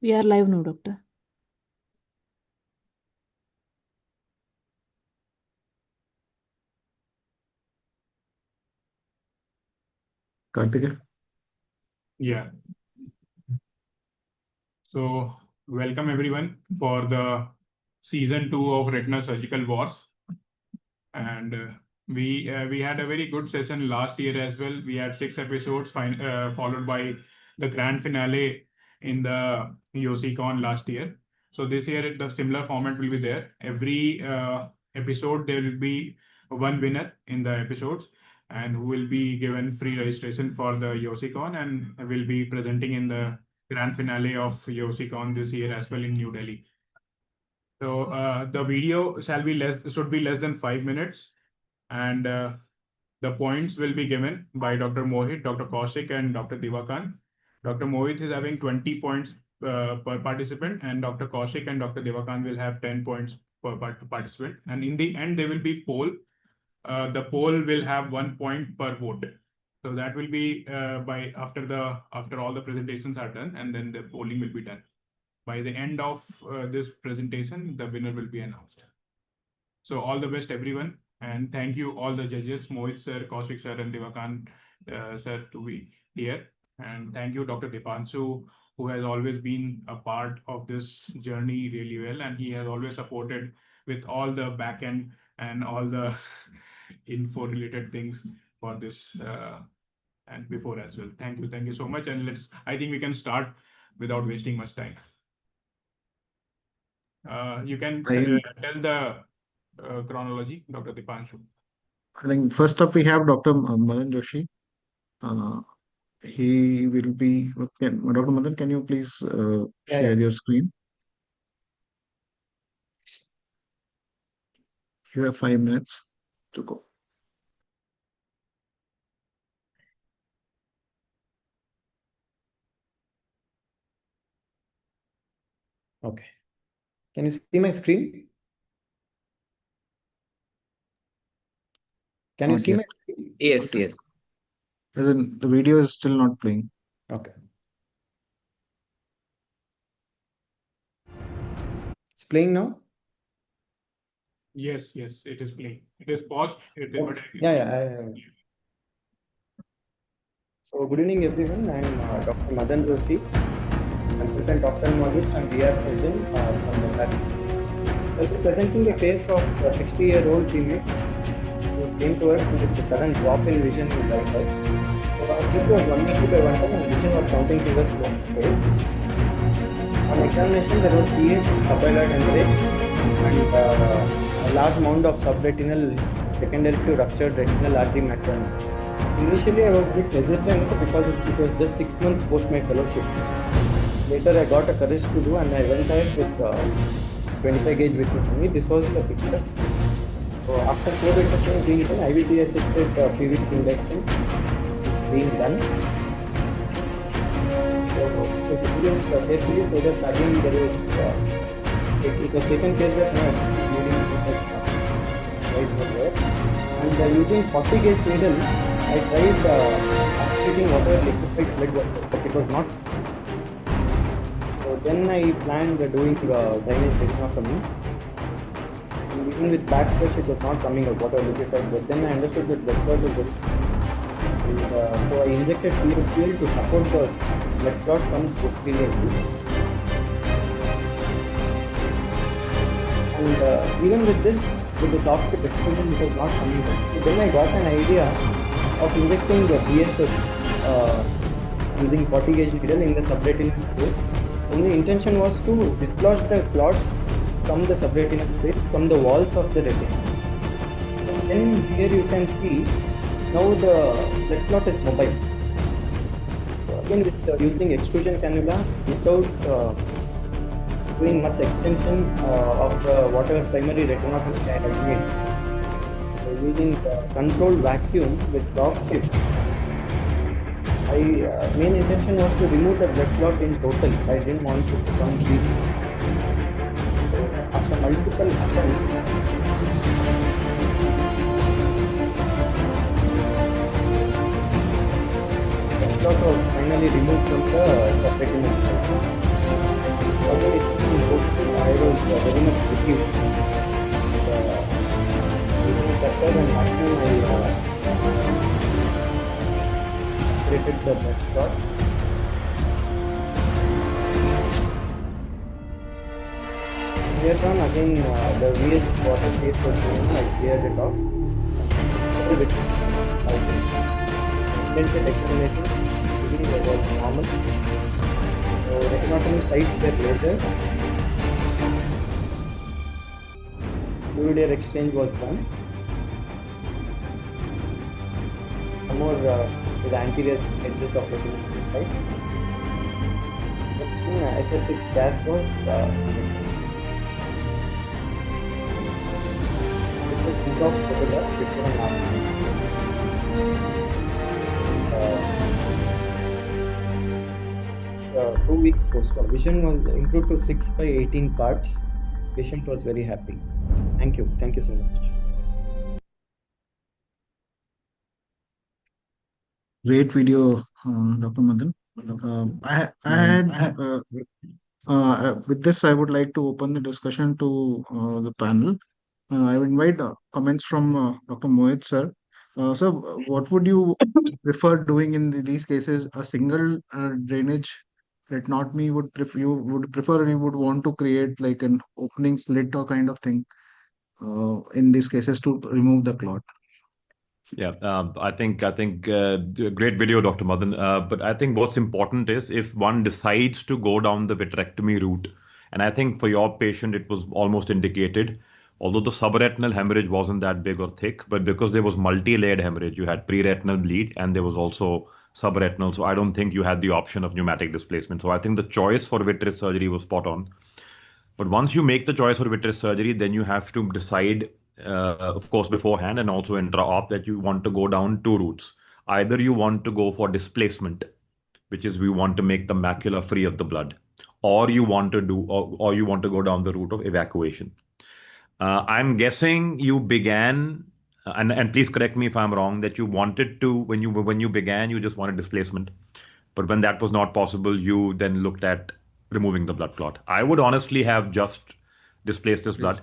We are live now, doctor. Karthika? Yeah. So, welcome everyone for the season 2 of Retina Surgical Wars. And we had a very good session last year as well. We had 6 episodes, followed by the grand finale in the YOSI last year. So this year the similar format will be there. Every episode there will be one winner in the episodes, and who will be given free registration for the YOSI and will be presenting in the grand finale of YOSI this year as well in New Delhi. So the video should be less than 5 minutes, and the points will be given by Dr. Mohit, Dr. Kaushik, and Dr. Divakan. Dr. Mohit is having 20 points per participant, and Dr. Kaushik and Dr. Divakan will have 10 points per participant. And in the end, there will be poll. The poll will have 1 point per vote. So that will be after all the presentations are done, and then the polling will be done. By the end of this presentation, the winner will be announced. So all the best, everyone. And thank you all the judges, Mohit sir, Kaushik sir, and Divakan sir to be here. And thank you, Dr. Dipanshu, who has always been a part of this journey really well. And he has always supported with all the back end and all the info related things for this and before as well. Thank you so much. And I think we can start without wasting much time. You can tell the chronology, Dr. Dipanshu. I think first up we have Dr. Madan Joshi. He will be. Dr. Madan, can you please share your screen? You have 5 minutes to go. Okay. Can you see my screen? Can you see my screen? Yes, yes. The video is still not playing. Okay. It's playing now? Yes, it is playing. It is paused. Yeah. So good evening everyone. I am Dr. Madan Joshi, consultant ophthalmologist and ER surgeon from Mumbai. I'll be presenting the case of a 60-year-old female who came to us with a sudden drop in vision in right eye. So our kid was 180 by 110 and vision was counting to us close to face. On examination, there was pH, subhyaloid hemorrhage, and a large amount of subretinal secondary to ruptured retinal artery matrons. Initially, I was a bit hesitant because it was just 6 months post my fellowship. Later, I got a courage to do, and I went ahead with 25 gauge vitrectomy. This was the picture. So after 4 vitrectomy being done, IVT assisted PVT injection being done. So carefully so that again there is it was taken care of and using 40 gauge needle I tried treating whatever liquefied blood was, but it was not. So then I planned doing drainage retinectomy, and even with backwash it was not coming out whatever liquefied blood. Then I understood that blood clot was good. So I injected PHCl to support the blood clot from posteriorly. And even with the soft tip extrusion, it was not coming out. So then I got an idea of injecting the BSS using 40 gauge needle in the subretinal space. And the intention was to dislodge the clots from the subretinal space, from the walls of the retina. So then here you can see now the blood clot is mobile. So again with using extrusion cannula without doing much extension of whatever primary retinopathy I had made. So using controlled vacuum with soft tip, main intention was to remove the blood clot in total. I didn't want to become these. So after multiple attempts, blood clot was finally removed from the retinal. organization hosted, I was very much relieved. Using better and maximum, I created the best shot. Here on again, the VH water phase was going, I cleared it off. Little bit, I intensive examination, reading was normal. So retinotomy sites were laser. Fluid air exchange was done. Some more with anterior edges of retinotomy sites. HS6 gas was think of photograph before and after. 2 weeks post-op. Vision was improved to 6 by 18 parts. Patient was very happy. Thank you. Thank you so much. Great video, Dr. Madan. I had with this, I would like to open the discussion to the panel. I would invite comments from Dr. Mohit sir. Sir, what would you prefer doing in these cases? A single drainage retinotomy would you would prefer, or you would want to create like an opening slit or kind of thing in these cases to remove the clot? Yeah, I think great video, Dr. Madan. But I think what's important is if one decides to go down the vitrectomy route, and I think for your patient it was almost indicated, although the subretinal hemorrhage wasn't that big or thick, but because there was multi-layered hemorrhage, you had pre-retinal bleed and there was also subretinal. So I don't think you had the option of pneumatic displacement. So I think the choice for vitreous surgery was spot on. But once you make the choice for vitreous surgery, then you have to decide, of course, beforehand and also intra-op that you want to go down two routes. Either you want to go for displacement, which is we want to make the macula free of the blood, or you want to or you want to go down the route of evacuation. I'm guessing you began, and please correct me if I'm wrong, that you wanted to when you began, you just wanted displacement. But when that was not possible, you then looked at removing the blood clot. I would honestly have just displaced this blood.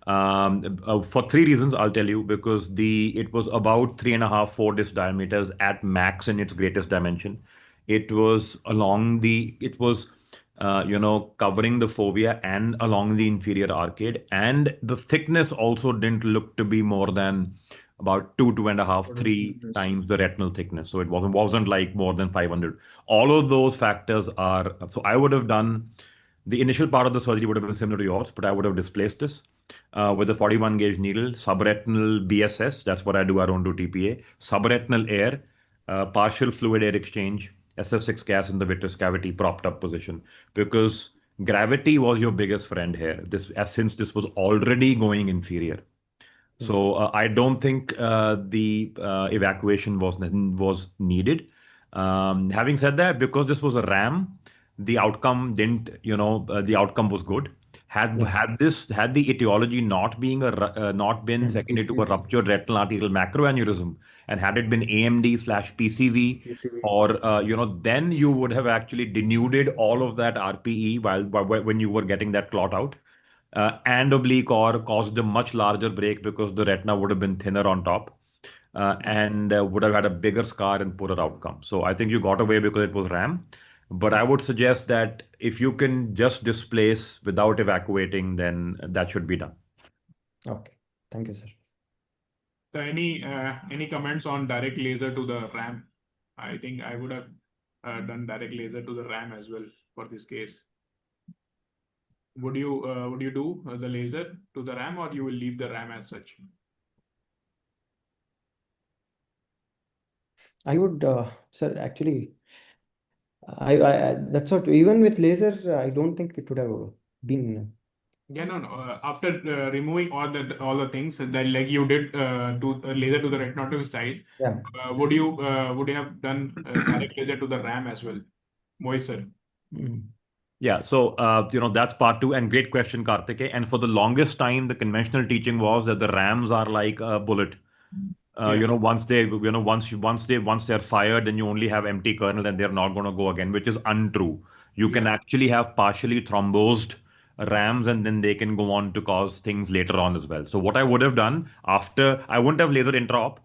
For three reasons, I'll tell you, because it was about 3.5, 4 disc diameters at max in its greatest dimension. It was covering the fovea and along the inferior arcade, and the thickness also didn't look to be more than about 2.5, 3 times the retinal thickness. So it wasn't like more than 500. All of those factors are. So I would have done the initial part of the surgery would have been similar to yours, but I would have displaced this with a 41 gauge needle, subretinal BSS. That's what I do. I don't do TPA. Subretinal air, partial fluid air exchange, SF6 gas in the vitreous cavity, propped up position, because gravity was your biggest friend here. Since this was already going inferior. So I don't think the evacuation was needed. Having said that, because this was a RAM, the outcome didn't, the outcome was good. Had the etiology not been secondary to a ruptured retinal arterial macroaneurysm, and had it been AMD/PCV, or then you would have actually denuded all of that RPE when you were getting that clot out, and oblique, or caused a much larger break because the retina would have been thinner on top, and would have had a bigger scar and poorer outcome. So I think you got away because it was RAM. But I would suggest that if you can just displace without evacuating, then that should be done. Okay. Thank you, sir. So any comments on direct laser to the RAM? I think I would have done direct laser to the RAM as well for this case. Would you do the laser to the RAM, or you will leave the RAM as such? I would, sir, actually, I that's what, even with laser, I don't think it would have been. Yeah, no. After removing all the things that like you did to laser to the retinotomy side, Yeah. would you have done direct laser to the RAM as well, Mohit sir? Yeah, so that's part two, and great question, Karthike. And for the longest time, the conventional teaching was that the RAMs are like a bullet. Once they're fired, then you only have empty kernel and they're not going to go again, which is untrue. You can Yeah. actually have partially thrombosed rams, and then they can go on to cause things later on as well. So what I would have done after, I wouldn't have laser intra-op.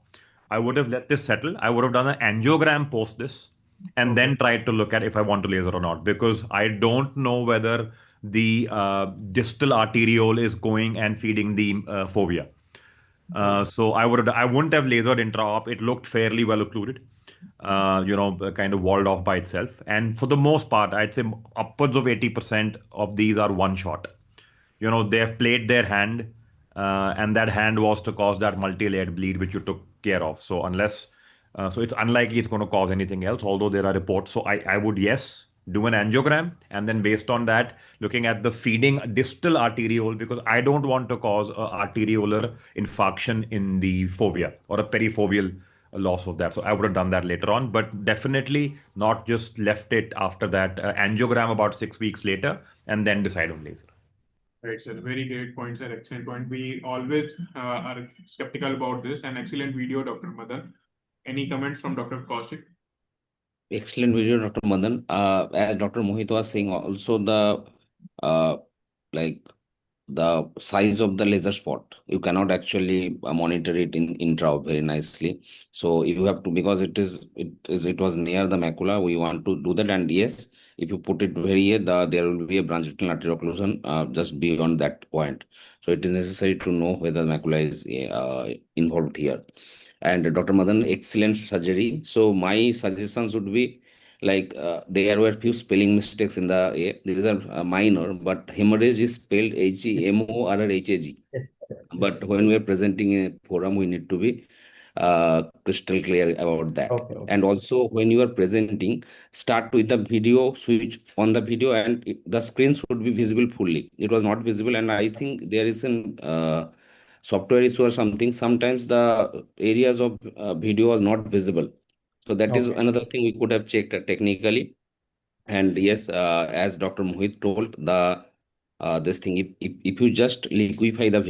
I would have let this settle. I would have done an angiogram post this, and Okay. then tried to look at if I want to laser or not, because I don't know whether the distal arteriole is going and feeding the fovea. Okay. So I wouldn't have lasered intra-op. It looked fairly well occluded, kind of walled off by itself. And for the most part, I'd say upwards of 80% of these are one shot. They have played their hand, and that hand was to cause that multi-layered bleed, which you took care of. So it's unlikely it's going to cause anything else, although there are reports. So I would, yes, do an angiogram, and then based on that, looking at the feeding distal arteriole, because I don't want to cause a arteriolar infarction in the fovea or a perifoveal loss of that. So I would have done that later on, but definitely not just left it after that angiogram about 6 weeks later and then decide on laser. Right, sir. Very great point, sir. Excellent point. We always are skeptical about this. An excellent video, Dr. Madan. Any comments from Dr. Kaushik? Excellent video, Dr. Madan. As Dr. Mohit was saying, also uh, like the size of the laser spot, you cannot actually monitor it in intra very nicely. So you have to, because it was near the macula, we want to do that. And yes, if you put it very here, there will be a branch retinal artery occlusion just beyond that point. So it is necessary to know whether the macula is involved here. And Dr. Madan, excellent surgery. So my suggestions would be like there were few spelling mistakes in the A. These are minor, but hemorrhage is spelled HEMORRHAG. But when we are presenting in a forum, we need to be crystal clear about that. Okay, okay. And also, when you are presenting, start with the video, switch on the video, and the screen should be visible fully. It was not visible, and I think there is an software issue or something. Sometimes the areas of video was not visible. So that is Okay. another thing we could have checked technically. And yes, as Dr. Mohit told, the this thing, if you just liquefy the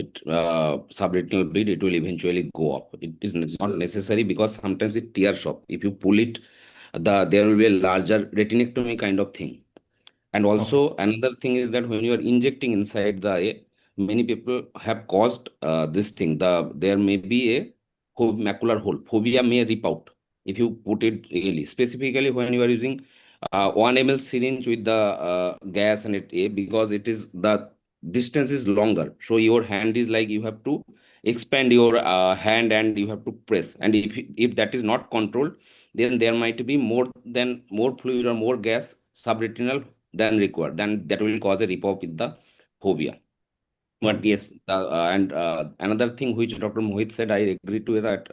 subretinal bleed, it will eventually go up. It is not necessary because sometimes it tears up. If you pull it, there will be a larger retinectomy kind of thing. And Okay. also another thing is that when you are injecting inside the eye, many people have caused this thing. There may be a macular hole. Fovea may rip out if you put it really. Specifically when you are using 1 ml syringe with the gas and because it is the distance is longer. So your hand is like you have to expand your hand and you have to press. And if that is not controlled, then there might be more fluid or more gas subretinal than required. Then that will cause a rip-off with the phobia. But Okay. yes, and another thing which Dr. Mohit said, I agree to that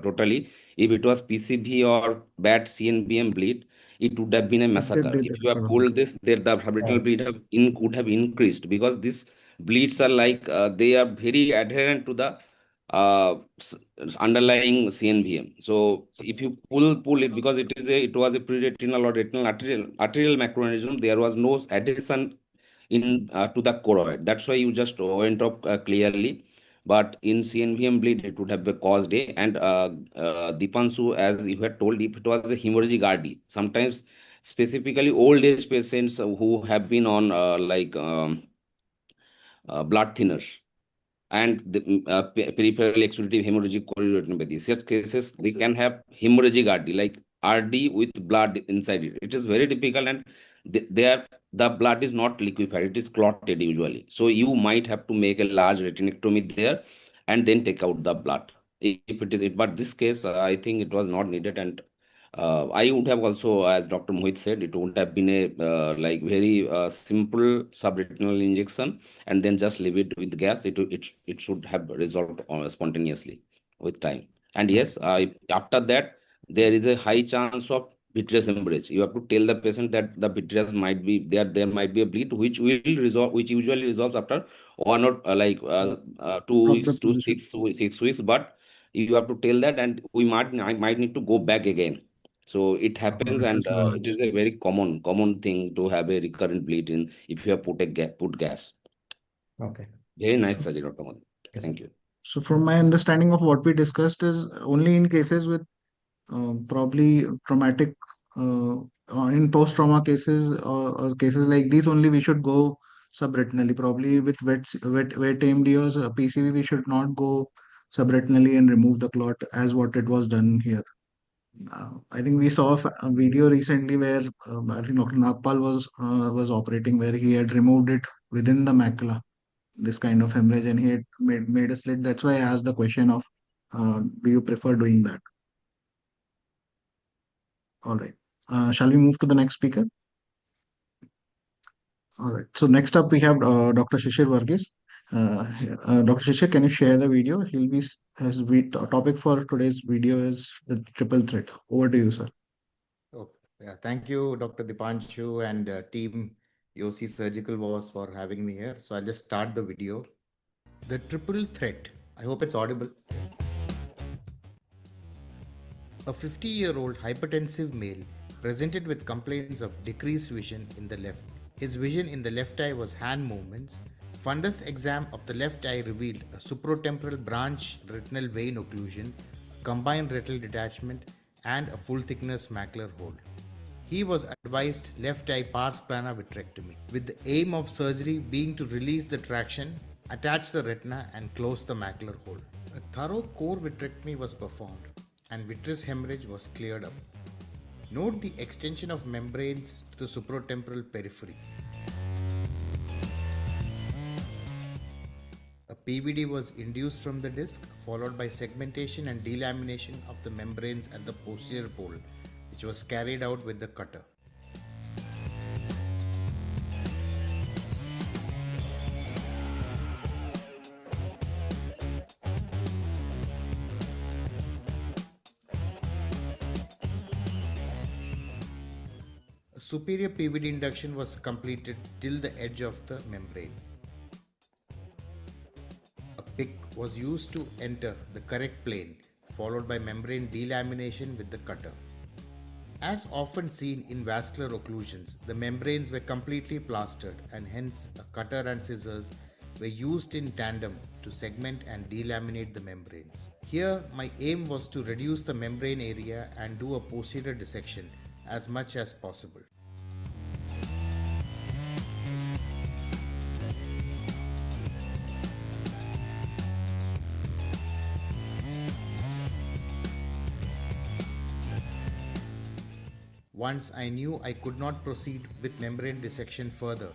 totally. If it was PCV or bad CNBM bleed, it would have been a massacre. They If you have differ. pulled this, there the subretinal Right. bleed would have increased because these bleeds are like they are very adherent to the uh, s- underlying CNVM. So if you pull it because it was a pre-retinal or retinal arterial macroaneurysm, there was no adhesion in to the choroid. That's why you just went up clearly. But in CNVM bleed, it would have caused a and Dipanshu, as you had told, if it was a hemorrhagic RD, sometimes specifically old age patients who have been on blood thinners and the peripheral exudative hemorrhagic chorioretinopathy. Such cases, they can have hemorrhagic RD, like RD with blood inside it. It is very typical, and the blood is not liquefied; it is clotted usually. So you might have to make a large retinectomy there, and then take out the blood. If it is it, but this case, I think it was not needed, and I would have also, as Dr. Mohit said, it would have been a like very simple subretinal injection and then just leave it with gas. It should have resolved spontaneously with time. And yes, after that there is a high chance of vitreous hemorrhage. You have to tell the patient that the vitreous might be there. There might be a bleed which will resolve, which usually resolves after 2 weeks Proper to position. 6 weeks. But you have to tell that, and I might need to go back again. So it happens, It and is it large. is a very common thing to have a recurrent bleed in if you have put gas. Okay. Very nice So, surgery, Dr. Modi. Yes. Thank you. so from my understanding of what we discussed is only in cases with probably traumatic uh, in post-trauma cases or cases like these only we should go subretinally. Probably with wet AMD or PCV, we should not go subretinally and remove the clot as what it was done here. I think we saw a video recently where I think Dr. Nagpal was operating where he had removed it within the macula, this kind of hemorrhage, and he had made a slit. That's why I asked the question of, do you prefer doing that? All right. Shall we move to the next speaker? All right. So next up we have Dr. Shishir Varghese. Dr. Shishir, can you share the video? Topic for today's video is the triple threat. Over to you, sir. Oh, yeah. Thank you, Dr. Dipanshu and team YOSI Surgical Wars for having me here. So I'll just start the video. The triple threat. I hope it's audible. A 50-year-old hypertensive male presented with complaints of decreased vision in the left. His vision in the left eye was hand movements. Fundus exam of the left eye revealed a supratemporal branch retinal vein occlusion, combined retinal detachment, and a full thickness macular hole. He was advised left eye pars plana vitrectomy, with the aim of surgery being to release the traction, attach the retina, and close the macular hole. A thorough core vitrectomy was performed, and vitreous hemorrhage was cleared up. Note the extension of membranes to the supratemporal periphery. A PVD was induced from the disc, followed by segmentation and delamination of the membranes at the posterior pole, which was carried out with the cutter. A superior PVD induction was completed till the edge of the membrane. A pick was used to enter the correct plane, followed by membrane delamination with the cutter. As often seen in vascular occlusions, the membranes were completely plastered, and hence a cutter and scissors were used in tandem to segment and delaminate the membranes. Here, my aim was to reduce the membrane area and do a posterior dissection as much as possible. Once I knew I could not proceed with membrane dissection further,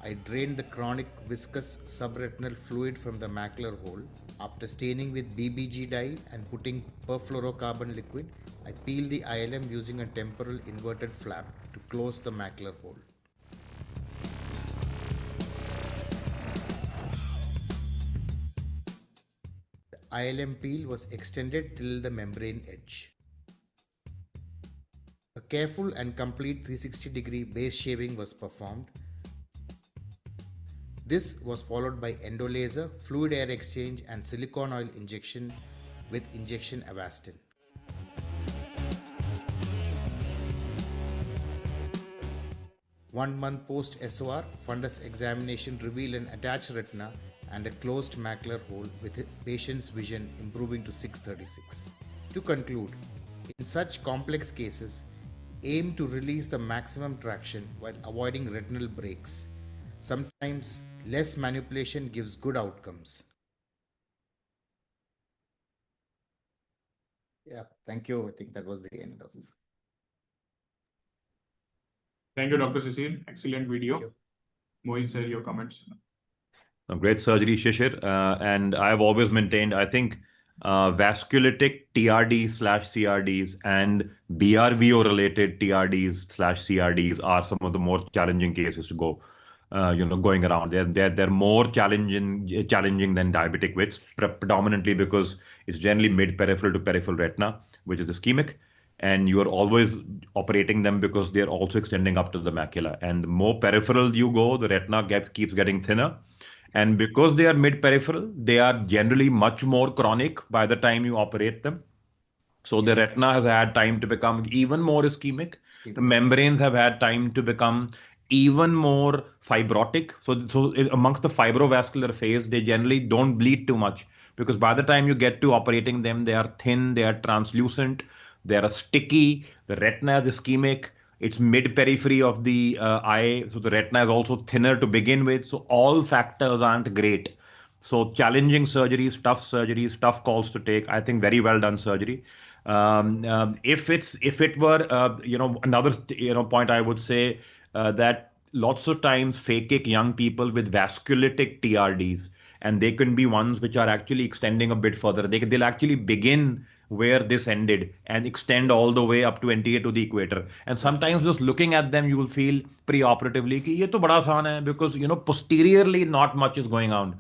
I drained the chronic viscous subretinal fluid from the macular hole. After staining with BBG dye and putting perfluorocarbon liquid, I peeled the ILM using a temporal inverted flap to close the macular hole. The ILM peel was extended till the membrane edge. A careful and complete 360-degree base shaving was performed. This was followed by endolaser, fluid air exchange, and silicone oil injection with injection Avastin. One month post SOR, fundus examination revealed an attached retina and a closed macular hole with patient's vision improving to 636. To conclude, in such complex cases, aim to release the maximum traction while avoiding retinal breaks. Sometimes less manipulation gives good outcomes. Yeah, thank you. I think that was the end of it. Thank you, Dr. Cecile. Excellent video. Thank you. Mohit, sir, your comments. Great surgery, Shishir. And I've always maintained, I think vasculitic TRD/CRDs and BRVO related TRDs/CRDs are some of the more challenging cases to go, going around. They're more challenging than diabetic wits, predominantly because it's generally mid-peripheral to peripheral retina, which is ischemic. And you are always operating them because they're also extending up to the macula. And the more peripheral you go, the retina keeps getting thinner. And because they are mid-peripheral, they are generally much more chronic by the time you operate them. So the retina has had time to become even more ischemic. The membranes have had time to become even more fibrotic. So amongst the fibrovascular phase, they generally don't bleed too much because by the time you get to operating them, they are thin, they are translucent, they are sticky, the retina is ischemic, It's mid periphery of the eye, so the retina is also thinner to begin with. So all factors aren't great. So challenging surgeries, tough calls to take. I think very well done surgery. If it were another point I would say that lots of times phakic young people with vasculitic TRDs, and they can be ones which are actually extending a bit further. They'll actually begin where this ended and extend all the way up 28 to the equator. And sometimes just looking at them, you will feel preoperatively कि ये तो बड़ा आसान है, because posteriorly not much is going on.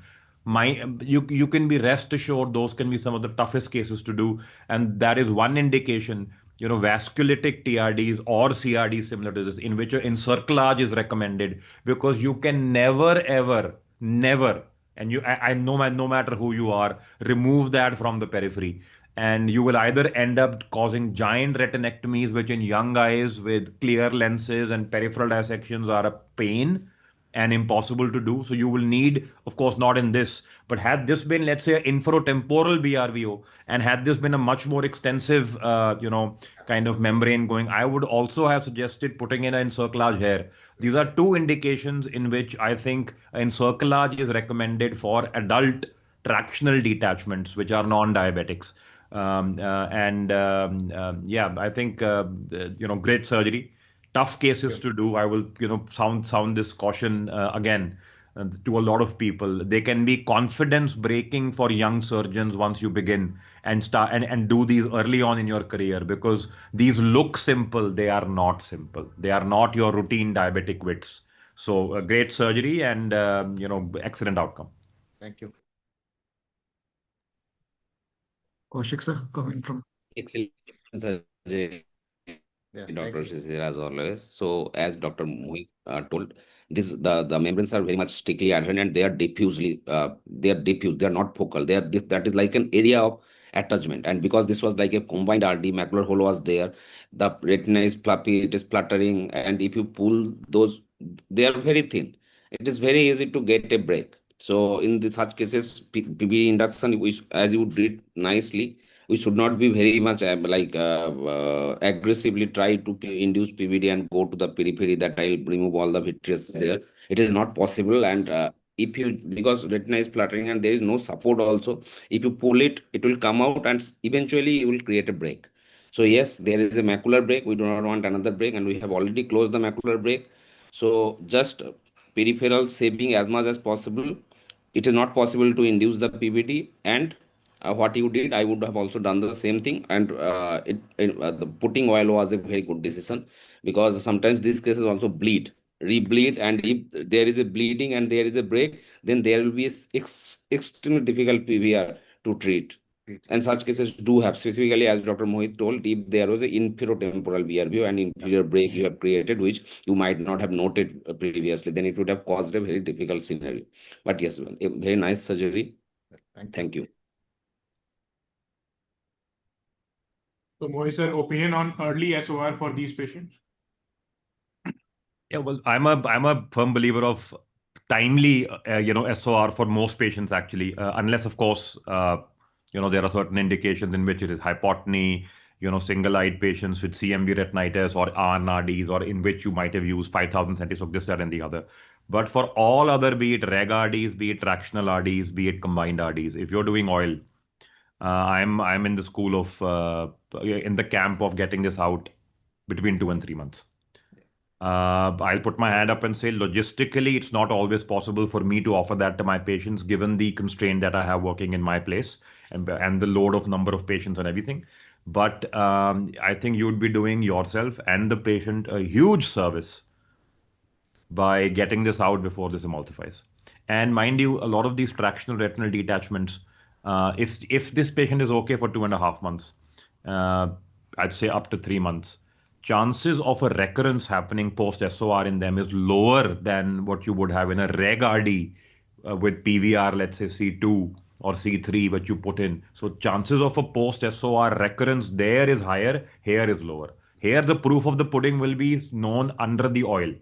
You can be rest assured those can be some of the toughest cases to do, and that is one indication. Vasculitic TRDs or CRDs similar to this, in which an encirclage is recommended, because you can never ever never, and I know, no matter who you are, remove that from the periphery, and you will either end up causing giant retinectomies, which in young eyes with clear lenses and peripheral dissections are a pain and impossible to do. So you will need, of course, not in this, but had this been, let's say, an inferotemporal BRVO, and had this been a much more extensive, kind of membrane going, I would also have suggested putting in an encirclage here. These are two indications in which I think encirclage is recommended for adult tractional detachments, which are non-diabetics. Yeah, I think great surgery, tough cases to do. I will sound this caution again to a lot of people. They can be confidence breaking for young surgeons once you begin and start and do these early on in your career, because these look simple. They are not simple. They are not your routine diabetic wits. So a great surgery and excellent outcome. Thank you. Kaushik sir, coming from. Excellent surgery, Yeah, Dr. thank you. Shishir, as always. So, as Dr. Mohit told, the membranes are very much strictly adherent, and they are diffuse. They are not focal. That is like an area of attachment. And because this was like a combined RD, macular hole was there. The retina is fluffy, it is fluttering, and if you pull those, they are very thin. It is very easy to get a break. So, in such cases, PB induction, which as you did nicely, we should not be very much aggressively try to induce PVD and go to the periphery that I'll remove all the vitreous there. It is not possible, and if you, because retina is fluttering and there is no support also, if you pull it, it will come out and eventually you will create a break. So yes, there is a macular break. We do not want another break, and we have already closed the macular break. So just peripheral saving as much as possible. It is not possible to induce the PVD, and what you did, I would have also done the same thing. And the putting oil was a very good decision, because sometimes these cases also rebleed, and if there is a bleeding and there is a break, then there will be extremely difficult PVR to treat. And such cases do have, specifically as Dr. Mohit told, if there was an inferotemporal BRVO and inferior break you have created, which you might not have noted previously, then it would have caused a very difficult scenario. But yes, a very nice surgery. Thank you. So, Mohit sir, opinion on early SOR for these patients? Yeah, well, I'm a firm believer of timely, SOR for most patients actually, unless of course, there are certain indications in which it is hypotony, single-eyed patients with CMV retinitis or RNRDs, or in which you might have used 5,000 centisok, this, that, and the other. But for all other, be it reg RDs, be it tractional RDs, be it combined RDs, if you're doing oil, I'm in the school of in the camp of getting this out between 2 and 3 months. I'll put my hand up and say logistically, it's not always possible for me to offer that to my patients, given the constraint that I have working in my place and the load of number of patients and everything. But I think you'd be doing yourself and the patient a huge service by getting this out before this emulsifies. And mind you, a lot of these tractional retinal detachments, if this patient is okay for 2.5 months, I'd say up to 3 months, chances of a recurrence happening post SOR in them is lower than what you would have in a reg RD with PVR, let's say C2 or C3, which you put in. So chances of a post SOR recurrence there is higher, here is lower. Here the proof of the pudding will be known under the oil.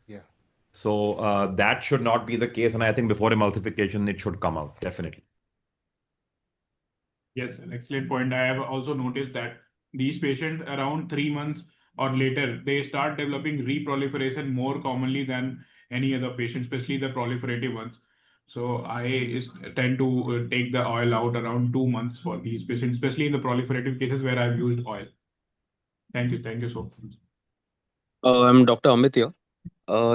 Yeah. So that should not be the case, and I think before emulsification it should come out definitely. Yes, an excellent point. I have also noticed that these patients around 3 months or later, they start developing reproliferation more commonly than any other patient, especially the proliferative ones. So tend to take the oil out around 2 months for these patients, especially in the proliferative cases where I've used oil. Thank you. Thank you so much. I'm Dr. Amit here.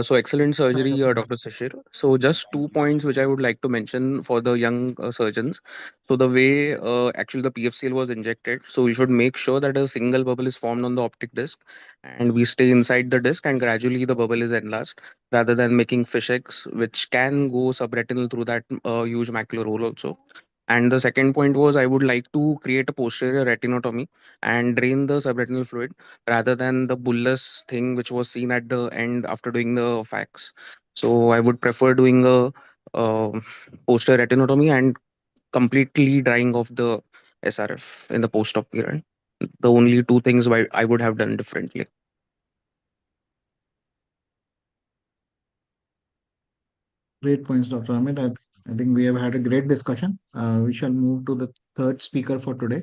So excellent Hi, surgery, Dr. Dr. Sashir. So just 2 points which I would like to mention for the young surgeons. So the way actually the PFCL was injected, so we should make sure that a single bubble is formed on the optic disc, and we stay inside the disc, and gradually the bubble is enlarged, rather than making fish eggs, which can go subretinal through that huge macular hole also. And the second point was I would like to create a posterior retinotomy and drain the subretinal fluid rather than the bullous thing which was seen at the end after doing the fax. So I would prefer doing a uh, posterior retinotomy and completely drying off the SRF in the post-op period. The only two things why I would have done differently. Great points, Dr. Amit. I think we have had a great discussion. We shall move to the third speaker for today.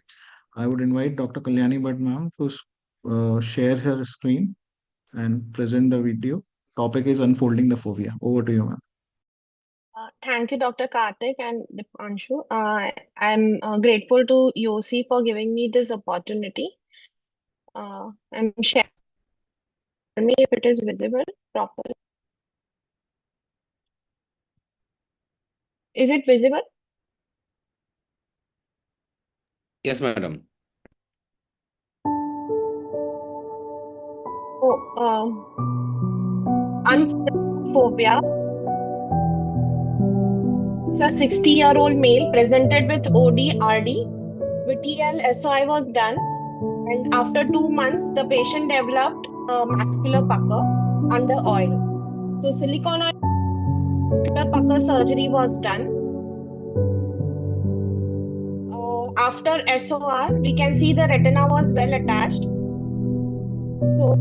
I would invite Dr. Kalyani Bhatt ma'am to share her screen and present the video. Topic is unfolding the phobia. Over to you, ma'am. Thank you, Dr. Karthik and Dipanshu. I'm grateful to YOSI for giving me this opportunity. I'm sharing me if it is visible properly. Is it visible? Yes, madam. So, phobia. It's a 60-year-old male presented with OD-RD. VTL SOI was done, and after 2 months, the patient developed a macular pucker under oil. So, silicone oil macular pucker surgery was done. After SOR, we can see the retina was well attached. So,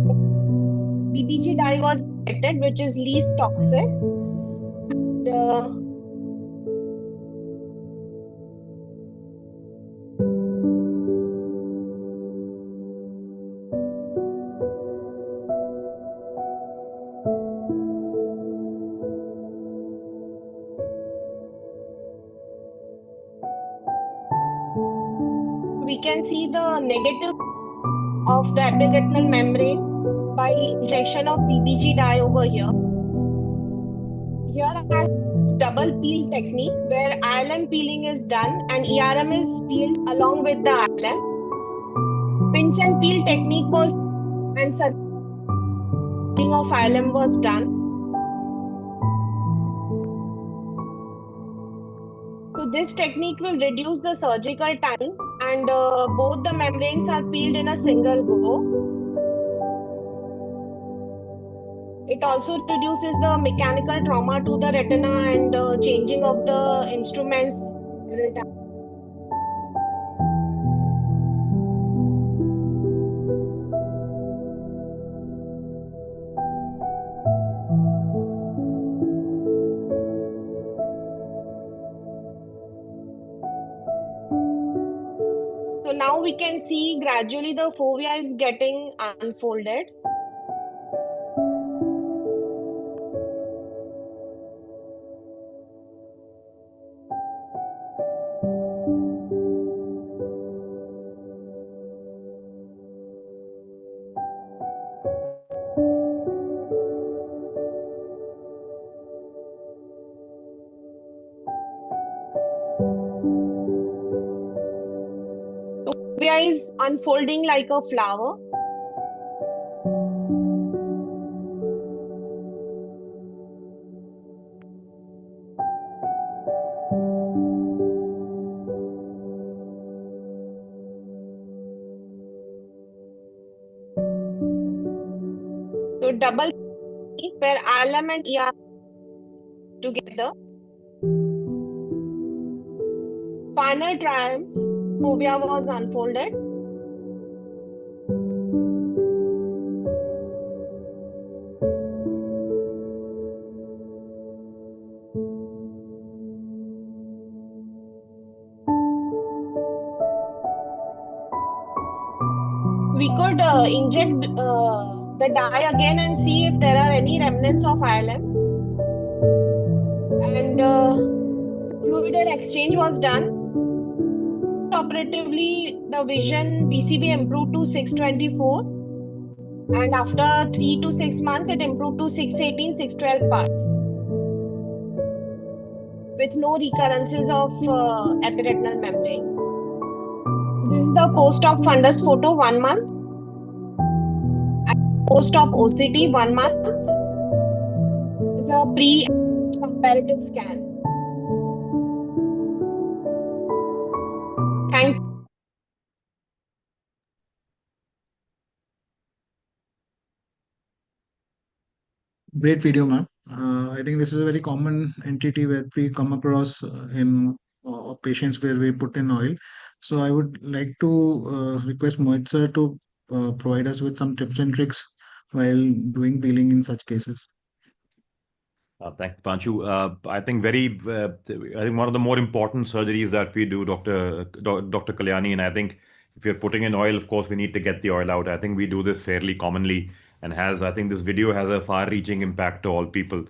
BBG dye was injected, which is least toxic. And, we can see the negative of the epiretinal membrane by injection of BBG dye over here. Here I have double peel technique where ILM peeling is done and ERM is peeled along with the ILM. Pinch and peel technique was and circling of ILM was done. So this technique will reduce the surgical time and both the membranes are peeled in a single go. It also reduces the mechanical trauma to the retina and changing of the instruments every time. So now we can see gradually the fovea is getting unfolded. So fovea is unfolding like a flower. So double where ILM and ER together. Final triumph, fovea was unfolded. We could inject the dye again and see if there are any remnants of ILM. And fluid exchange was done. Operatively, the vision BCV improved to 624. And after 3 to 6 months, it improved to 618, 612 parts with no recurrences of epiretinal membrane. This is the post-op fundus photo 1 month, post-op OCT 1 month. This is a pre-comparative scan. Thank you. Great video, ma'am. I think this is a very common entity that we come across in patients where we put in oil. So I would like to request Mohit sir to provide us with some tips and tricks while doing peeling in such cases. Thanks, Panchu. I think I think one of the more important surgeries that we do, Dr. Kalyani, and I think if you're putting in oil, of course, we need to get the oil out. I think we do this fairly commonly, and I think this video has a far-reaching impact to all people.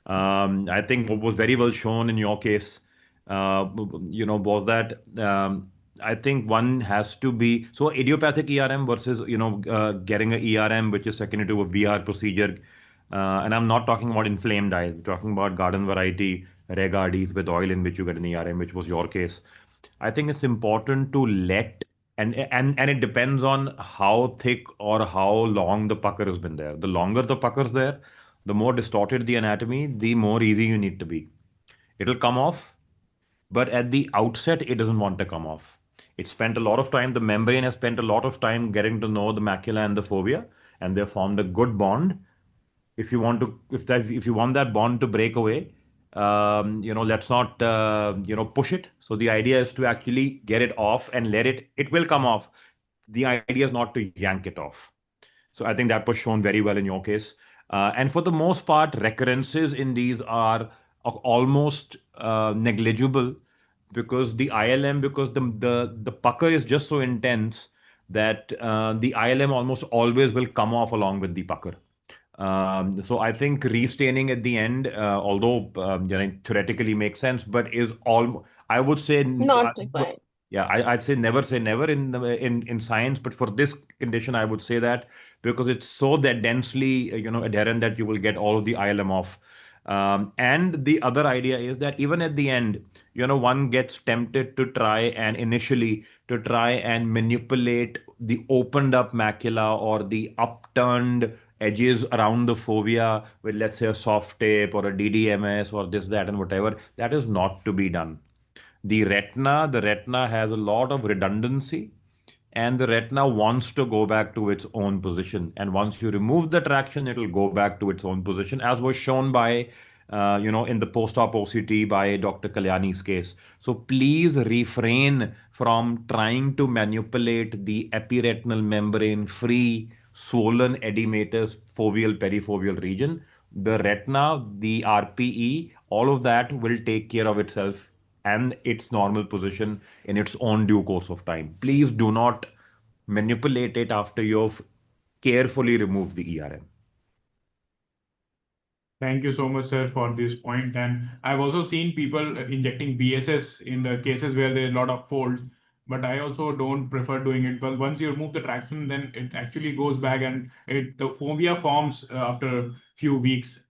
I think what was very well shown in your case, was that I think one has to be so idiopathic ERM versus getting a ERM, which is secondary to a VR procedure. And I'm not talking about inflamed eyes. We're talking about garden variety reg RDs with oil in which you get an ERM, which was your case. I think it's important to let and it depends on how thick or how long the pucker has been there. The longer the pucker's there, the more distorted the anatomy, the more easy you need to be. It'll come off, but at the outset, it doesn't want to come off. It spent a lot of time, the membrane has spent a lot of time getting to know the macula and the fovea, and they've formed a good bond. If you want that bond to break away, let's not push it. So the idea is to actually get it off and it will come off. The idea is not to yank it off. So I think that was shown very well in your case. And for the most part, recurrences in these are almost negligible because the pucker is just so intense that the ILM almost always will come off along with the pucker. So I think restaining at the end, although theoretically makes sense, but I would say Not required. yeah, I'd say never in science, but for this condition, I would say that because it's so that densely adherent that you will get all of the ILM off. And the other idea is that even at the end, one gets tempted to try and manipulate the opened up macula or the upturned edges around the fovea with, let's say, a soft tape or a DDMS or this, that, and whatever. That is not to be done. The retina has a lot of redundancy, and the retina wants to go back to its own position. And once you remove the traction, it will go back to its own position, as was shown by, in the post-op OCT by Dr. Kalyani's case. So please refrain from trying to manipulate the epiretinal membrane-free swollen edematous foveal perifoveal region. The retina, the RPE, all of that will take care of itself and its normal position in its own due course of time. Please do not manipulate it after you've carefully removed the ERM. Thank you so much, sir, for this point. And I've also seen people injecting BSS in the cases where there's a lot of folds, but I also don't prefer doing it. But once you remove the traction, then it actually goes back and the fovea forms after a few weeks.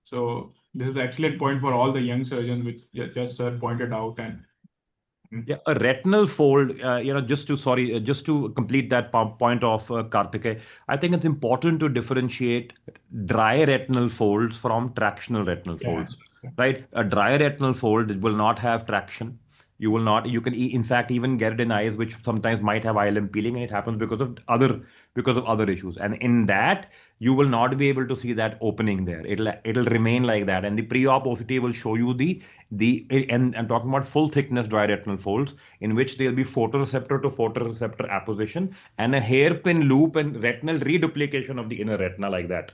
So this is an excellent point for all the young surgeons, which just sir pointed out. And yeah, a retinal fold, just to complete that point of Karthike, I think it's important to differentiate dry retinal folds from tractional retinal folds, right? A dry retinal fold will not have traction. You can in fact even get it in eyes which sometimes might have ILM peeling, and it happens because of other issues. And in that, you will not be able to see that opening there. It'll remain like that. And the pre-op OCT will show you and I'm talking about full thickness dry retinal folds in which there'll be photoreceptor to photoreceptor apposition and a hairpin loop and retinal reduplication of the inner retina like that.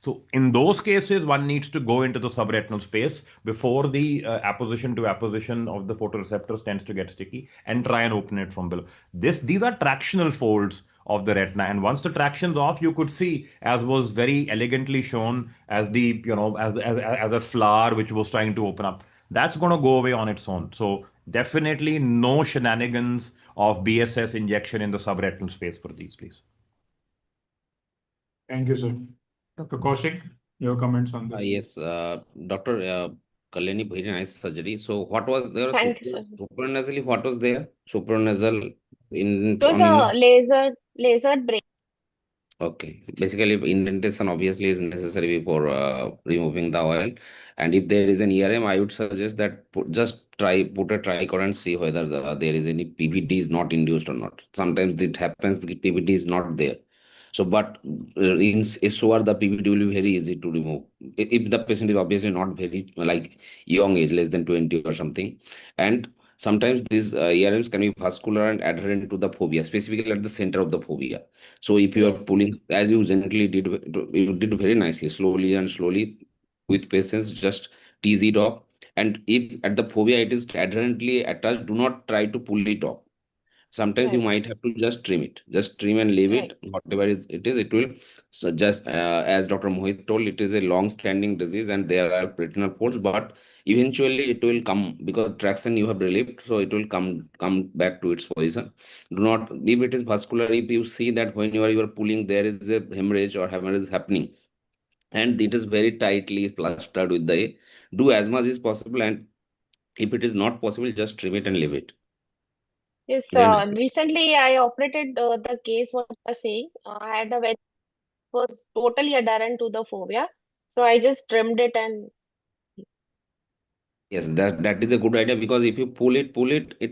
So in those cases, one needs to go into the subretinal space before the apposition to apposition of the photoreceptors tends to get sticky and try and open it from below. These are tractional folds of the retina. And once the traction's off, you could see, as was very elegantly shown, as the, as a flower which was trying to open up. That's going to go away on its own. So definitely no shenanigans of BSS injection in the subretinal space for these, please. Thank you, sir. Dr. Kaushik, your comments on this. Yes, Dr. Kalyani, very nice surgery. So what was there? Thank you, sir. Supranasally, what was there? Supranasal in It was on. a laser brain. Okay, basically indentation obviously is necessary before removing the oil. And if there is an ERM, I would suggest that just put a tricor and see whether there is any PVD is not induced or not. Sometimes it happens the PVD is not there. So, but in SOR, the PVD will be very easy to remove. If the patient is obviously not very like young age, less than 20 or something. And sometimes these ERMs can be vascular and adherent to the fovea, specifically at the center of the fovea. So if you are Yes. pulling, as you gently did, you did very nicely, slowly and slowly with patience, just tease it off. And if at the fovea it is adherently attached, do not try to pull it off. Sometimes you Right. might have to just trim it, just trim and leave Right. it, whatever it will. So just as Dr. Mohit told, it is a long-standing disease and there are retinal folds, but eventually it will come because traction you have relieved, so it will come back to its position. Do not, if it is vascular, if you see that when you are pulling, there is a hemorrhage or hemorrhage happening, and it is very tightly plastered with the, do as much as possible, and if it is not possible, just trim it and leave it. Yes. Very nice. Recently I operated the case what you are saying. I had a very was totally adherent to the phobia. So I just trimmed it and Yes, that is a good idea because if you pull it,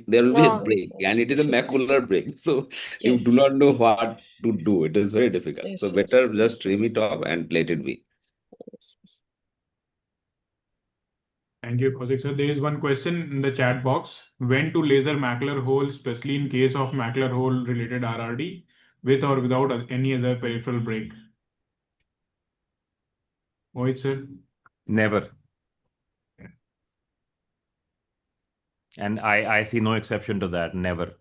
there will be a no, break, and it is a macular break. So you do yes. not know what to do. It is very difficult. So Yes, yes, better just yes, trim yes, it off and let it be. yes, yes. Thank you, Kaushik. So there is one question in the chat box. When to laser macular hole, especially in case of macular hole related RRD, with or without any other peripheral break? Mohit, sir. Never. And I see no exception to that. Never.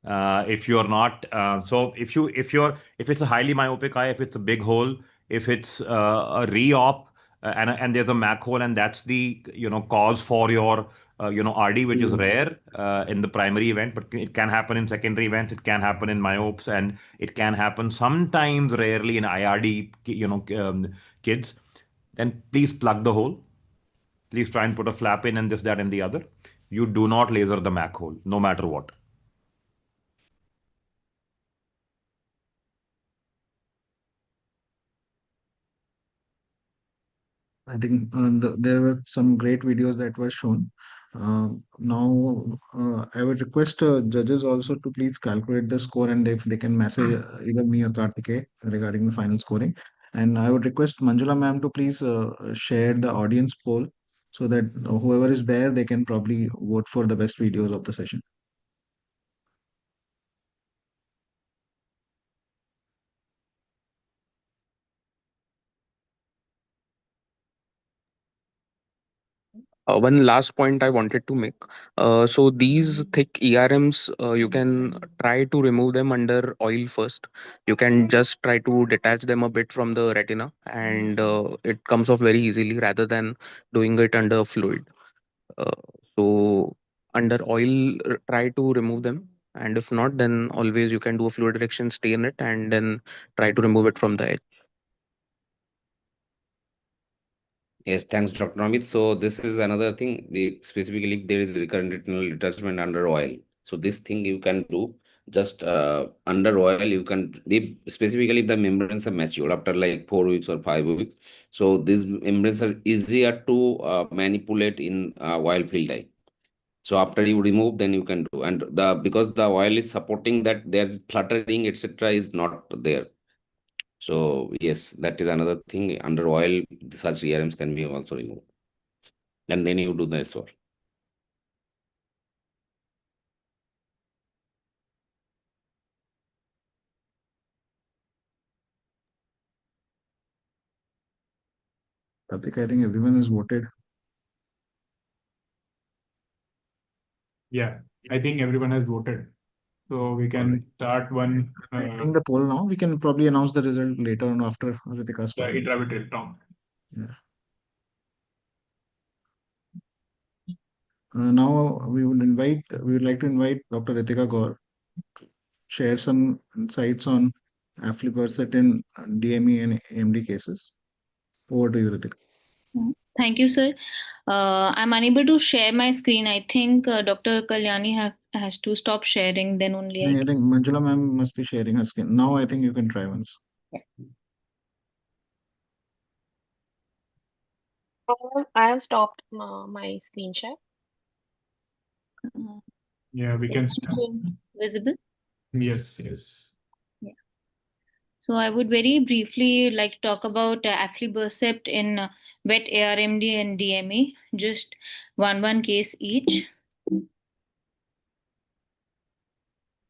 If you're not, so if it's a highly myopic eye, if it's a big hole, if it's a re-op, and there's a mac hole, and that's the cause for your RD, which is rare in the primary event, but it can happen in secondary events. It can happen in myopes, and it can happen sometimes, rarely in IRD, kids. Then please plug the hole. Please try and put a flap in, and this, that, and the other. You do not laser the mac hole, no matter what. I think there were some great videos that were shown. Now, I would request judges also to please calculate the score, and if they can message either me or Kartike regarding the final scoring. And I would request Manjula ma'am to please share the audience poll so that whoever is there, they can probably vote for the best videos of the session. One last point I wanted to make. So these thick ERMs, you can try to remove them under oil first. You can just try to detach them a bit from the retina, and it comes off very easily rather than doing it under fluid. Uh, so under oil, try to remove them, and if not, then always you can do a fluid reduction, stain it, and then try to remove it from the edge. Yes, thanks, Dr. Amit. So this is another thing. Specifically, if there is recurrent retinal detachment under oil. So this thing you can do just under oil. You can specifically if the membranes are mature after like 4 weeks or 5 weeks. So these membranes are easier to manipulate in oil field eye. So after you remove, then you can do, and the because the oil is supporting that, their fluttering etc. is not there. So yes, that is another thing. Under oil, such ERMs can be also removed. And then you do the SOR. Kartik, I think everyone has voted. Yeah, I think everyone has voted. So we can start one Ending the poll now. We can probably announce the result later on after Ritika's the talk. intraventricular round. Yeah. Now we would like to invite Dr. Ritika Gaur to share some insights on aflibercept in DME and AMD cases. Over to you, Ritika. Thank you, sir. I'm unable to share my screen. I think Dr. Kalyani has to stop sharing, then only I think Manjula ma'am must be sharing her screen. Now I think you can try once. I have stopped my screen share. Yeah, we Is can my start. screen visible? Yes, yes. Yeah. So I would very briefly like to talk about aflibercept in wet ARMD and DME, just one case each.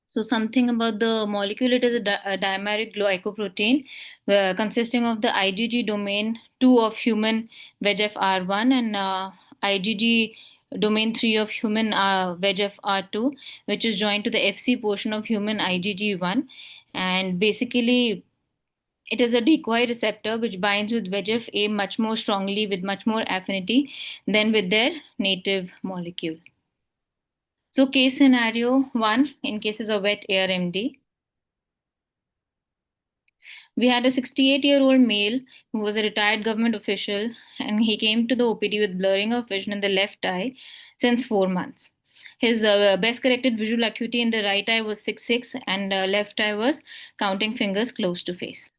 So something about the molecule, it is a dimeric glycoprotein consisting of the IgG domain 2 of human VEGF-R1 and IgG domain 3 of human VEGF-R2, which is joined to the FC portion of human IgG1. And basically, it is a decoy receptor which binds with VEGF-A much more strongly with much more affinity than with their native molecule. So case scenario 1 in cases of wet ARMD. We had a 68-year-old male who was a retired government official, and he came to the OPD with blurring of vision in the left eye since 4 months. His best corrected visual acuity in the right eye was 6.6 and left eye was counting fingers close to face.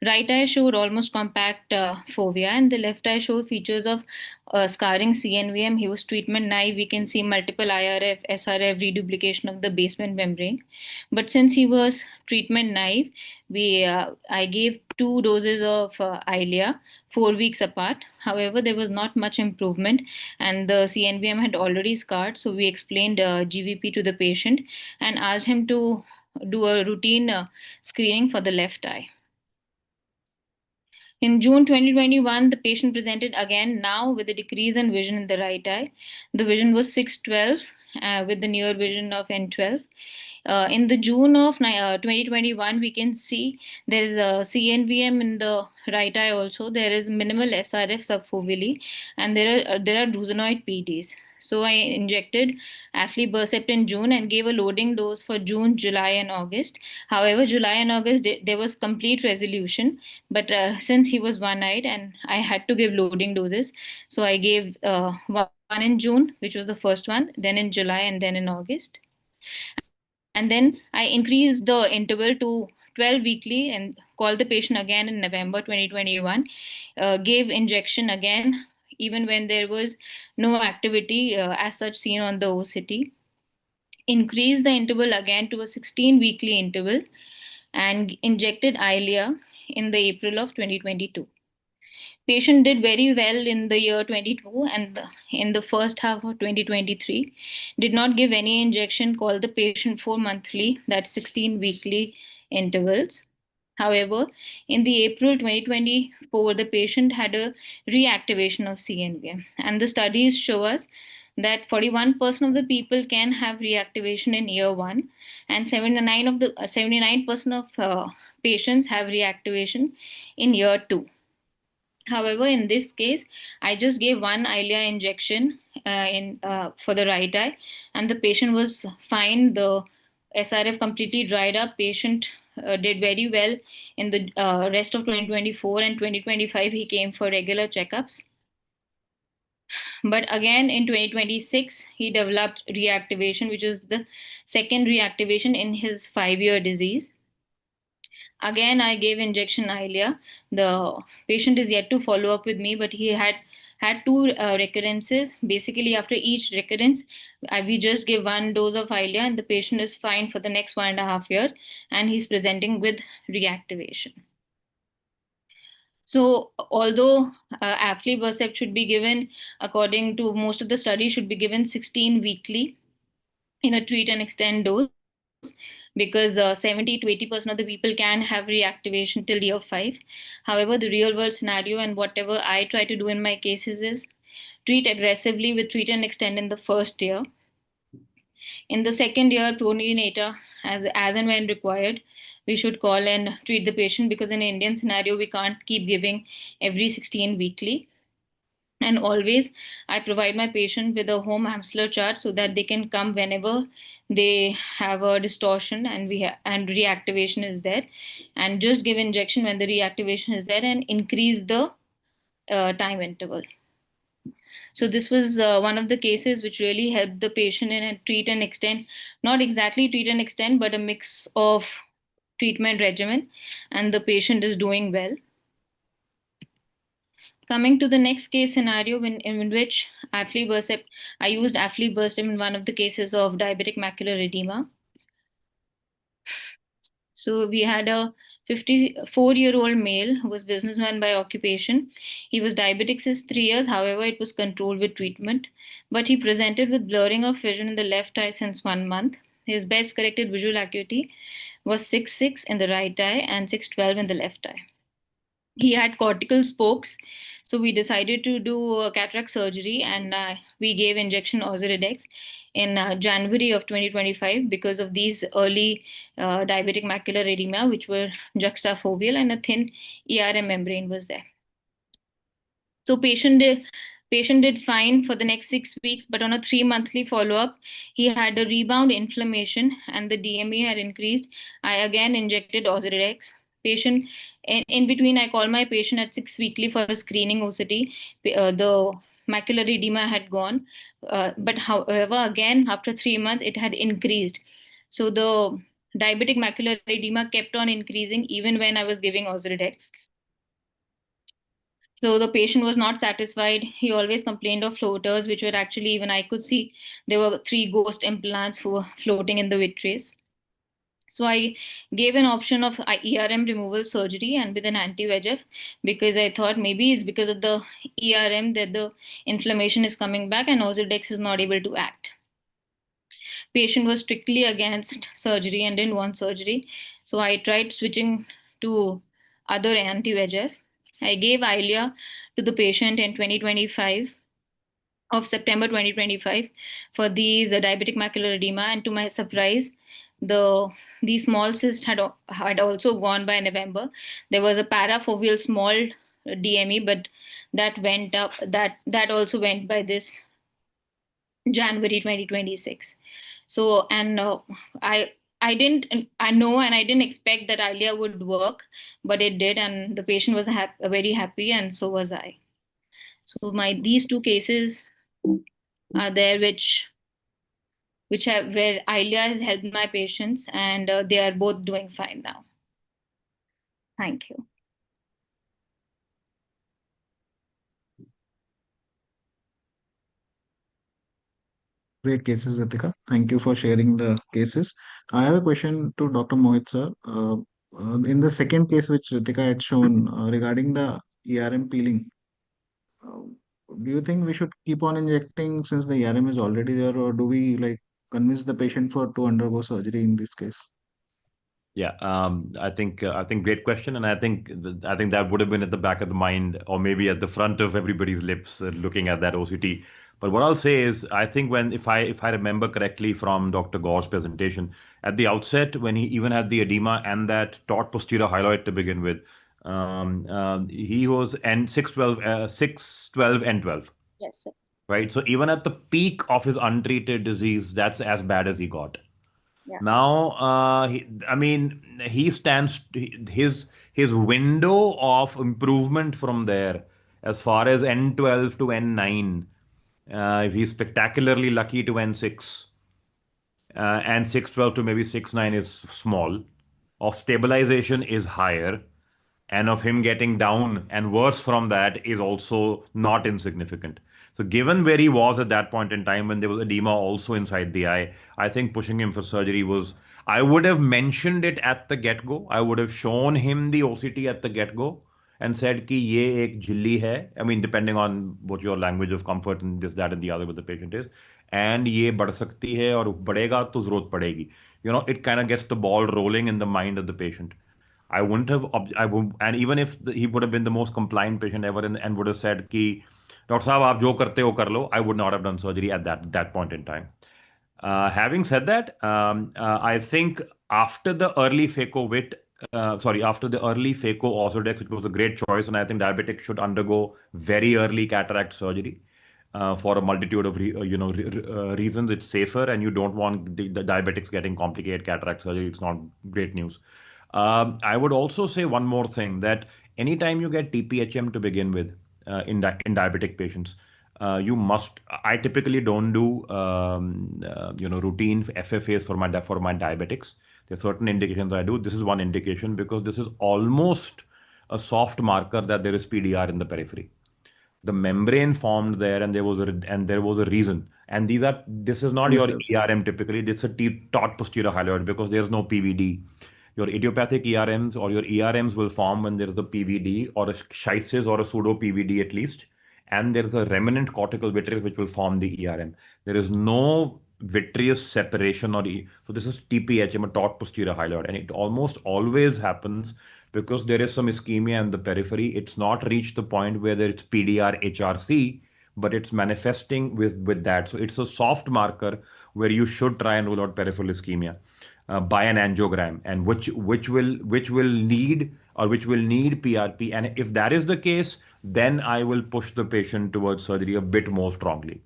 Right eye showed almost compact fovea, and the left eye showed features of scarring CNVM. He was treatment naive. We can see multiple IRF, SRF reduplication of the basement membrane. But since he was treatment naive, I gave 2 doses of Eylea 4 weeks apart. However, there was not much improvement, and the CNVM had already scarred. So we explained GVP to the patient and asked him to do a routine screening for the left eye. In June 2021, the patient presented again now with a decrease in vision in the right eye. The vision was 612 with the near vision of N12. In the June of 2021, we can see there is a CNVM in the right eye also. There is minimal SRF subfoveally, and there are drusenoid PDs. So I injected aflibercept in June and gave a loading dose for June, July, and August. However, July and August there was complete resolution, but since he was one-eyed and I had to give loading doses, so I gave one in June, which was the first one, then in July, and then in August. And then I increased the interval to 12 weekly and called the patient again in November 2021, gave injection again, even when there was no activity as such seen on the OCT. Increased the interval again to a 16 weekly interval and injected Eylea in the April of 2022. Patient did very well in the year 22 and in the first half of 2023. Did not give any injection, called the patient 4 monthly, that's 16 weekly intervals. However, in the April 2024, the patient had a reactivation of CNVM. And the studies show us that 41% of the people can have reactivation in year 1 and 79% of patients have reactivation in year 2. However, in this case, I just gave one Eylea injection for the right eye, and the patient was fine. The SRF completely dried up. Patient did very well in the rest of 2024 and 2025. He came for regular checkups. But again, in 2026, he developed reactivation, which is the second reactivation in his 5-year disease. Again, I gave injection Eylea. The patient is yet to follow up with me, but he had 2 recurrences. Basically, after each recurrence, we just give 1 dose of Eylea, and the patient is fine for the next 1.5 years, and he's presenting with reactivation. So, although aflibercept should be given, according to most of the studies, should be given 16 weekly in a treat and extend dose, because 70 to 80% of the people can have reactivation till year 5. However, the real world scenario and whatever I try to do in my cases is treat aggressively with treat and extend in the first year. In the second year, coordinator, as and when required, we should call and treat the patient, because in Indian scenario, we can't keep giving every 16 weekly. And always I provide my patient with a home Amsler chart so that they can come whenever they have a distortion and and reactivation is there, and just give injection when the reactivation is there and increase the time interval. So this was one of the cases which really helped the patient in a treat and extend, not exactly treat and extend, but a mix of treatment regimen, and the patient is doing well. Coming to the next case scenario, in which aflibercept, I used aflibercept in one of the cases of diabetic macular edema. So we had a 54-year-old male who was businessman by occupation. He was diabetic since 3 years. However, it was controlled with treatment. But he presented with blurring of vision in the left eye since 1 month. His best corrected visual acuity was 6.6 in the right eye and 6.12 in the left eye. He had cortical spokes, so we decided to do cataract surgery, and we gave injection Ozuridex in January of 2025 because of these early diabetic macular edema, which were juxtafoveal, and a thin ERM membrane was there. So patient did fine for the next 6 weeks, but on a 3 monthly follow-up, he had a rebound inflammation and the DME had increased. I again injected Ozuridex. Patient in between, I called my patient at 6 weekly for a screening OCT. The macular edema had gone, but however, again after 3 months, it had increased. So the diabetic macular edema kept on increasing even when I was giving Ozuridex. So the patient was not satisfied. He always complained of floaters, which were actually, even I could see, there were 3 ghost implants floating in the vitreous. So I gave an option of ERM removal surgery and with an anti-VEGF, because I thought maybe it's because of the ERM that the inflammation is coming back and Ozurdex is not able to act. Patient was strictly against surgery and didn't want surgery. So I tried switching to other anti-VEGF. I gave Eylea to the patient in 2025 of September 2025 for these diabetic macular edema, and to my surprise, these small cysts had also gone by November. There was a parafoveal small DME, but that went up. That also went by this January 2026. So, and I know, and I didn't expect that Eylea would work, but it did, and the patient was very happy, and so was I. So these 2 cases are there, which have where Eylea has helped my patients, and they are both doing fine now. Thank you. Great cases, Ritika. Thank you for sharing the cases. I have a question to Dr. Mohit sir. In the second case which Ritika had shown regarding the ERM peeling, uh, do you think we should keep on injecting since the ERM is already there, or do we like convince the patient for to undergo surgery in this case? Yeah, I think great question, and I think that would have been at the back of the mind, or maybe at the front of everybody's lips, looking at that OCT. But what I'll say is, I think when if I remember correctly from Dr. Gaure's presentation at the outset, when he even had the edema and that taut posterior hyaloid to begin with, he was N 612 N12, Yes, sir. right? So even at the peak of his untreated disease, that's as bad as he got. Yeah. Now, I mean, he stands his window of improvement from there, as far as N12 to N9. If he's spectacularly lucky to N6, and 612 to maybe 6.9 is small. Of stabilization is higher, and of him getting down and worse from that is also not insignificant. So, given where he was at that point in time when there was edema also inside the eye, I think pushing him for surgery was. I would have mentioned it at the get go. I would have shown him the OCT at the get go and said कि ये एक झिल्ली है. I mean, depending on what your language of comfort and this, that, and the other with the patient is, and ये बढ़ सकती है और बढ़ेगा तो जरूरत पड़ेगी. You know, it kind of gets the ball rolling in the mind of the patient. I wouldn't have, I would, and even if he would have been the most compliant patient ever and would have said कि doctor साहब आप जो करते हो कर लो, I would not have done surgery at that point in time. Having said that, I think after the early after the early Phaco Ozurdex, it was a great choice, and I think diabetics should undergo very early cataract surgery for a multitude of reasons. It's safer, and you don't want the diabetics getting complicated cataract surgery. It's not great news. I would also say one more thing that anytime you get TPHM to begin with in diabetic patients, you must. I typically don't do routine FFAs for my diabetics. There are certain indications I do. This is one indication because this is almost a soft marker that there is PDR in the periphery. The membrane formed there, and there was a reason. And this is not Yes, your sir. ERM typically. It's a taut posterior hyaloid because there's no PVD. Your idiopathic ERMs or your ERMs will form when there is a PVD or a schisis or a pseudo PVD at least, and there is a remnant cortical vitreous which will form the ERM. There is no vitreous separation so this is TPHM, a taut posterior hyaloid, and it almost always happens because there is some ischemia in the periphery. It's not reached the point where it's PDR HRC, but it's manifesting with that. So it's a soft marker where you should try and rule out peripheral ischemia by an angiogram, and which will need PRP. And if that is the case, then I will push the patient towards surgery a bit more strongly.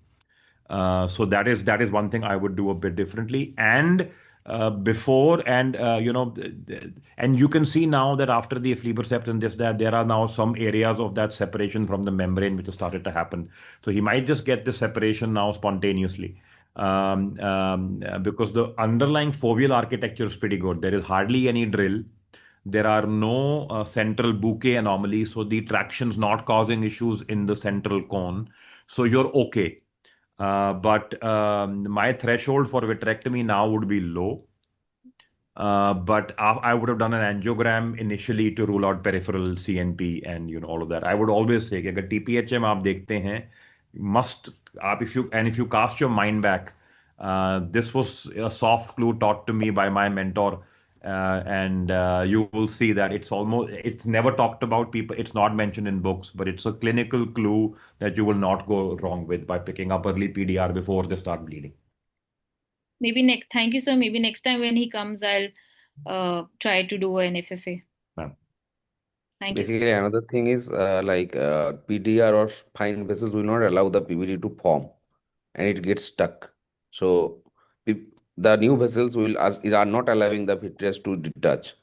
So that is one thing I would do a bit differently. And before and and you can see now that after the aflibercept and this that there are now some areas of that separation from the membrane which has started to happen. So he might just get the separation now spontaneously. Because the underlying foveal architecture is pretty good. There is hardly any drill. There are no central bouquet anomalies, so the traction's not causing issues in the central cone. So you're okay. But my threshold for vitrectomy now would be low. But I would have done an angiogram initially to rule out peripheral CNP and all of that. I would always say कि अगर TPHM आप देखते हैं, must आप if you cast your mind back, this was a soft clue taught to me by my mentor, and you will see that it's never talked about people. It's not mentioned in books, but it's a clinical clue that you will not go wrong with by picking up early PDR before they start bleeding. Thank you, sir. Maybe next time when he comes, I'll try to do an FFA. Ma'am. Thank you, sir. Basically, another thing is PDR or fine vessels will not allow the PVD to form, and it gets stuck. So the new vessels are not allowing the vitreous to detach.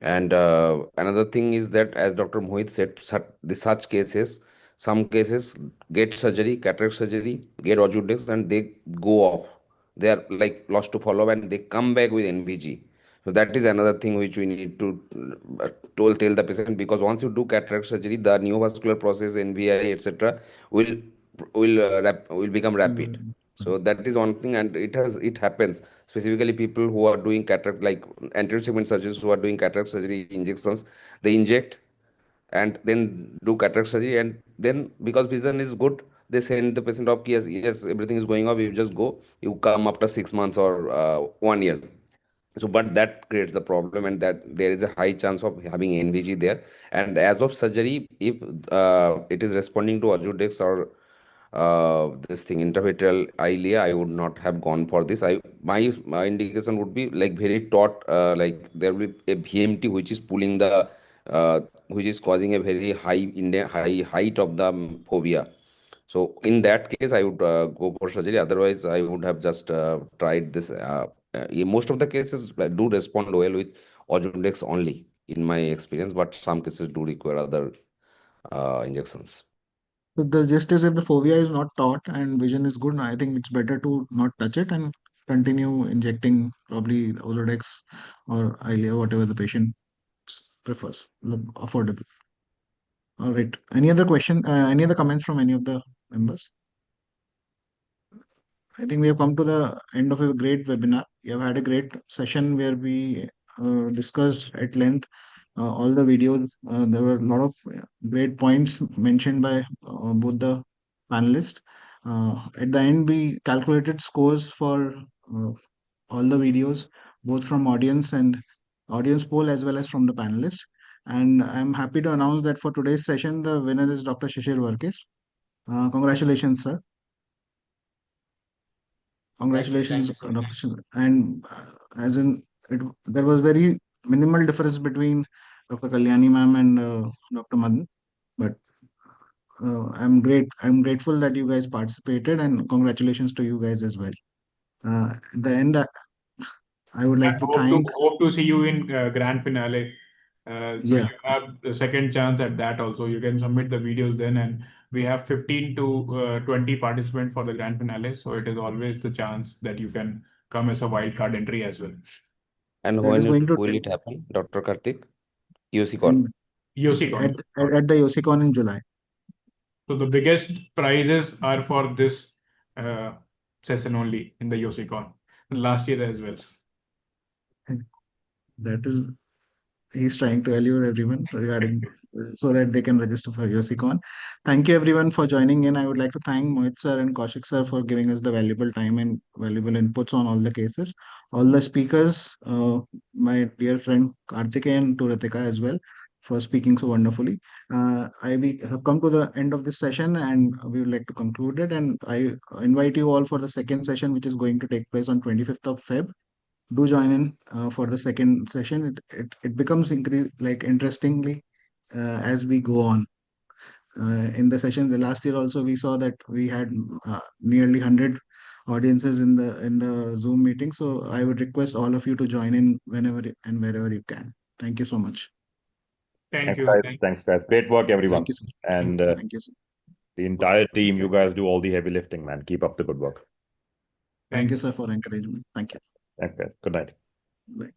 And another thing is that, as Dr. Mohit said, such cases, some cases get surgery, cataract surgery, get ojudex, and they go off. They are like lost to follow, and they come back with NVG. So that is another thing which we need to tell the patient, because once you do cataract surgery, the neovascular process, NVI, etc., will will become rapid. So that is one thing, and it happens specifically people who are doing cataract, like anterior segment surgeons who are doing cataract surgery injections. They inject and then do cataract surgery, and then because vision is good, they send the patient off. Yes, yes, everything is going off. You just go. You come after 6 months or 1 year. So but that creates the problem, and that there is a high chance of having NVG there. And as of surgery, if it is responding to Azudex or this thing intravitreal Eylea, I would not have gone for this. My indication would be like very taut, like there will be a VMT which is pulling the which is causing a very high height of the fovea. So in that case, I would go for surgery. Otherwise, I would have just tried this. In most of the cases do respond well with Ozurdex only, in my experience, but some cases do require other injections. So the gist is if the fovea is not taut and vision is good, I think it's better to not touch it and continue injecting probably Ozurdex or Eylea, whatever the patient prefers, affordable. All right. Any other question? Any other comments from any of the members? I think we have come to the end of a great webinar. We have had a great session where we discussed at length all the videos. There were a lot of great points mentioned by both the panelists. At the end, we calculated scores for all the videos, both from audience poll as well as from the panelists. And I'm happy to announce that for today's session, the winner is Dr. Shishir Varkis. Congratulations, sir. Congratulations, Thank you, sir. Dr. Chandra. And as in, there was very minimal difference between Dr. Kalyani ma'am and Dr. Madan. But I'm grateful that you guys participated, and congratulations to you guys as well. At the end, I would like And to thank. hope to see you in grand finale. So Yeah, you have the second chance at that also. You can submit the videos then, and we have 15 to 20 participants for the grand finale. So it is always the chance that you can come as a wild card entry as well. And that is when going to will take it happen, Dr. Karthik? UC in YOSICon. at the YOSICon in July. So the biggest prizes are for this session only in the YOSICon. Last year as well. That is, he's trying to allure everyone regarding so that they can register for YOSICon. Thank you everyone for joining in. I would like to thank Mohit sir and Kaushik sir for giving us the valuable time and valuable inputs on all the cases. All the speakers, my dear friend Karthikeyan and to Ritika as well for speaking so wonderfully. We have come to the end of this session and we would like to conclude it. And I invite you all for the second session, which is going to take place on 25th of Feb. Do join in for the second session. It becomes interestingly as we go on. In the session, the last year also we saw that we had nearly 100 audiences in the Zoom meeting. So I would request all of you to join in whenever and wherever you can. Thank you so much. Thank Thanks, you. guys. Thanks, guys. Great work, everyone. Thank you, sir. And Thank you, sir. the entire team, you guys do all the heavy lifting, man. Keep up the good work. Thank you, sir, for encouragement. Thank you. Thanks, guys. Good night. Bye.